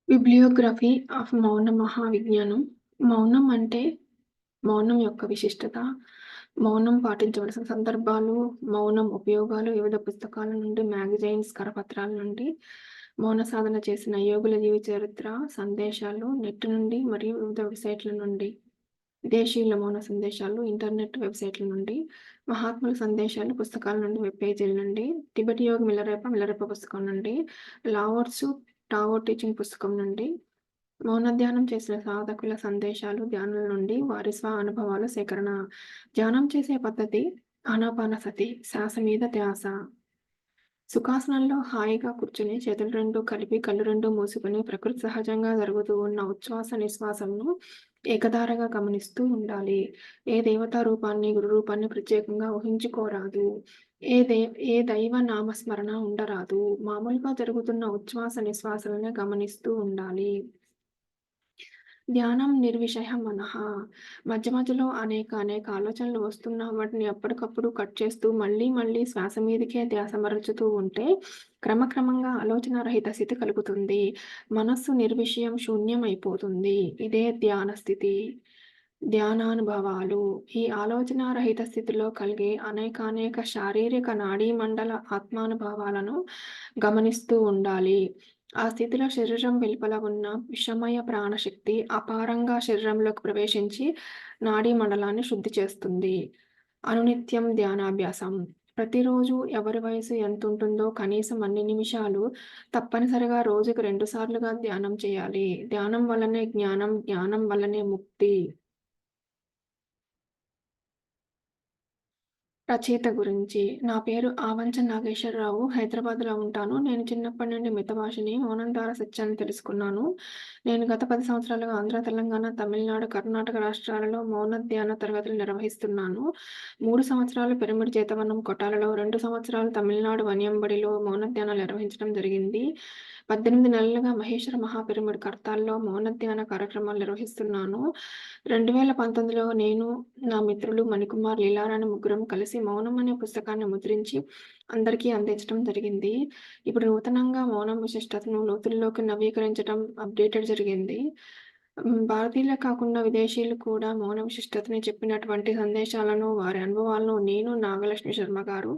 Bibliography of మౌన మహావిజ్ఞానం. మౌనం అంటే మౌనం యొక్క విశిష్టత, మౌనం పాటించవలసిన సందర్భాలు, మౌనం ఉపయోగాలు వివిధ పుస్తకాల నుండి, మ్యాగజైన్స్, కరపత్రాల నుండి, మౌన సాధన చేసిన యోగుల జీవిత చరిత్ర, సందేశాలు, నెట్ నుండి మరియు వివిధ వెబ్‌సైట్‌ల నుండి, విదేశీయుల మౌన సందేశాలు, ఇంటర్నెట్ వెబ్‌సైట్‌ల నుండి, మహాత్ముల సందేశాలు పుస్తకాల నుండి, వెబ్ పేజీల నుండి, టిబెట్ యోగి మిల్లరెప్ప పుస్తకం నుండి, లావో ట్సు టావో టీచింగ్ పుస్తకం నుండి, మౌన ధ్యానం చేసిన సాధకుల సందేశాలు, ధ్యానుల నుండి, వారి స్వ అనుభవాల సేకరణ. ధ్యానం చేసే పద్ధతి ఆనాపానసతి, శ్వాస మీద ధ్యాస. సుఖాసనంలో హాయిగా కూర్చుని చేతులు రెండు కలిపి కళ్ళు రెండు మూసుకుని ప్రకృతి సహజంగా జరుగుతూ ఉన్న ఉచ్ఛ్వాస నిశ్వాసంను ఏకధారగా గమనిస్తూ ఉండాలి. ఏ దేవతా రూపాన్ని, గురు రూపాన్ని ప్రత్యేకంగా ఊహించుకోరాదు. ఏ దైవ నామస్మరణ ఉండరాదు. మామూలుగా జరుగుతున్న ఉచ్ఛ్వాస నిశ్వాసాలనే గమనిస్తూ ఉండాలి. ధ్యానం నిర్విషయ మనః. మధ్య మధ్యలో అనేక ఆలోచనలు వస్తున్నా వాటిని అప్పటికప్పుడు కట్ చేస్తూ మళ్ళీ శ్వాస మీదకే ధ్యాస మరల్చుతూ ఉంటే క్రమక్రమంగా ఆలోచన రహిత స్థితి కలుగుతుంది. మనస్సు నిర్విషయం శూన్యం అయిపోతుంది. ఇదే ధ్యాన స్థితి. ధ్యానానుభవాలు. ఈ ఆలోచన రహిత స్థితిలో కలిగే అనేక శారీరక నాడీ మండల ఆత్మానుభవాలను గమనిస్తూ ఉండాలి. ఆ స్థితిలో శరీరం వెలుపల ఉన్న విషమయ ప్రాణశక్తి అపారంగా శరీరంలోకి ప్రవేశించి నాడీ మండలాన్ని శుద్ధి చేస్తుంది. అనునిత్యం ధ్యానాభ్యాసం. ప్రతిరోజు ఎవరి వయసు ఎంతుంటుందో కనీసం అన్ని నిమిషాలు తప్పనిసరిగా రోజుకు 2 సార్లుగా ధ్యానం చేయాలి. ధ్యానం వల్లనే జ్ఞానం, జ్ఞానం వల్లనే ముక్తి. రచయిత గురించి. నా పేరు ఆవంచ నాగేశ్వరరావు. హైదరాబాద్‌లో ఉంటాను. నేను చిన్నప్పటి నుండి మితభాషిని. మౌనం ద్వారా సత్యాన్ని తెలుసుకున్నాను. నేను గత 10 సంవత్సరాలుగా ఆంధ్ర, తెలంగాణ, తమిళనాడు, కర్ణాటక రాష్ట్రాలలో మౌన ధ్యాన తరగతులు నిర్వహిస్తున్నాను. 3 సంవత్సరాలు పిరమిడ్ చేతవనం కొటాలలో, 2 సంవత్సరాలు తమిళనాడు వనియంబడిలో మౌన ధ్యానాలు నిర్వహించడం జరిగింది. 18 నెలలుగా మహేశ్వర మహాపిరమిడ్ కర్తాల్లో మౌన ధ్యాన కార్యక్రమాలు నిర్వహిస్తున్నాను. 2019లో నేను, నా మిత్రులు మణికుమార్, లీలారాణి ముగ్గురం కలిసి మౌనం అనే పుస్తకాన్ని ముద్రించి అందరికీ అందించడం జరిగింది. ఇప్పుడు నూతనంగా మౌనం విశిష్టతను లోతుల్లోకి నవీకరించడం, అప్డేటెడ్ జరిగింది. భారతీయులే కాకుండా విదేశీయులు కూడా మౌన విశిష్టతని చెప్పినటువంటి సందేశాలను, వారి అనుభవాలను నేను, నాగలక్ష్మి శర్మ గారు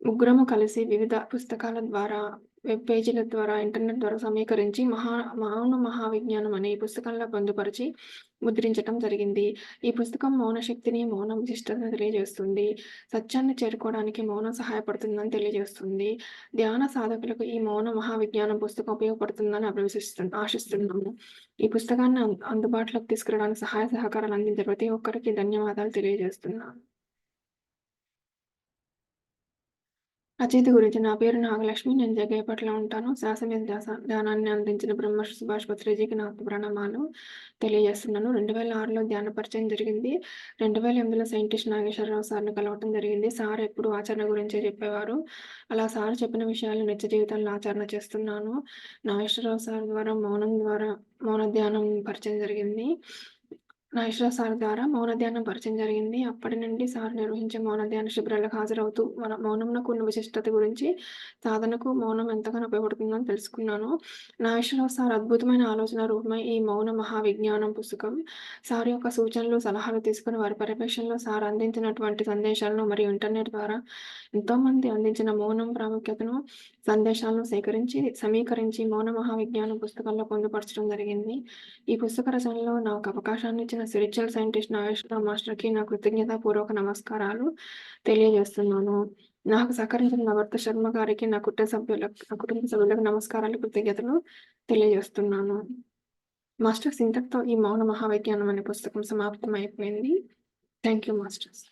ముగ్గురము కలిసి వివిధ పుస్తకాల ద్వారా, వెబ్ పేజీల ద్వారా, ఇంటర్నెట్ ద్వారా సమీకరించి మౌన మహావిజ్ఞానం అనే ఈ పుస్తకంలో పొందుపరిచి ముద్రించటం జరిగింది. ఈ పుస్తకం మౌన శక్తిని, మౌనం విశిష్టతను తెలియజేస్తుంది. సత్యాన్ని చేరుకోవడానికి మౌనం సహాయపడుతుందని తెలియజేస్తుంది. ధ్యాన సాధకులకు ఈ మౌన మహావిజ్ఞానం పుస్తకం ఉపయోగపడుతుందని ఆశిస్తున్నాము. ఈ పుస్తకాన్ని అందుబాటులోకి తీసుకురావడానికి సహాయ సహకారాలు అందించే ప్రతి ఒక్కరికి ధన్యవాదాలు తెలియజేస్తున్నాను. రచయిత గురించి. నా పేరు నాగలక్ష్మి. నేను జగ్గయ్యపేటలో ఉంటాను. శ్వాస మీద ధ్యానాన్ని అందించిన బ్రహ్మర్షి సుభాష్ పత్రిజీకి నా ప్రణామాలు తెలియజేస్తున్నాను. 2006లో ధ్యాన పరిచయం జరిగింది. 2008లో సైంటిస్ట్ నాగేశ్వరరావు సార్‌ని కలవటం జరిగింది. సార్ ఎప్పుడూ ఆచరణ గురించే చెప్పేవారు. అలా సార్ చెప్పిన విషయాలు నిత్య జీవితంలో ఆచరణ చేస్తున్నాను. నాగేశ్వరరావు సార్ ద్వారా మౌన ధ్యానం పరిచయం జరిగింది. నాగేశ్వరరావు సార్ ద్వారా మౌన ధ్యానం పరిచయం జరిగింది. అప్పటి నుండి సార్ నిర్వహించే మౌన ధ్యాన శిబిరాలకు హాజరవుతూ మన మౌనంనకు ఉన్న విశిష్టత గురించి, సాధనకు మౌనం ఎంతగానో ఉపయోగపడుతుందని తెలుసుకున్నాను. నాగేశ్వరరావు సార్ అద్భుతమైన ఆలోచన రూపమై ఈ మౌన మహావిజ్ఞానం పుస్తకం. సార్ యొక్క సూచనలు, సలహాలు తీసుకొని వారి పర్యవేక్షణలో సార్ అందించినటువంటి సందేశాలను మరియు ఇంటర్నెట్ ద్వారా ఎంతోమంది అందించిన మౌనం ప్రాముఖ్యతను, సందేశాలను సమీకరించి మౌన మహావిజ్ఞానం పుస్తకంలో పొందుపరచడం జరిగింది. ఈ పుస్తక రచనలో నాకు అవకాశాన్ని ఇచ్చిన స్పిరిచువల్ సైంటిస్ట్ నాగేశ్వరరావు మాస్టర్‌కి నా కృతజ్ఞతాపూర్వక నమస్కారాలు తెలియజేస్తున్నాను. నాకు సహకరించిన నవర్త శర్మ గారికి, నా కుటుంబ సభ్యులకు నమస్కారాలు, కృతజ్ఞతలు తెలియజేస్తున్నాను. మాస్టర్స్ ఇంతటితో ఈ మౌన మహావిజ్ఞానం అనే పుస్తకం సమాప్తం అయిపోయింది. Thank you masters.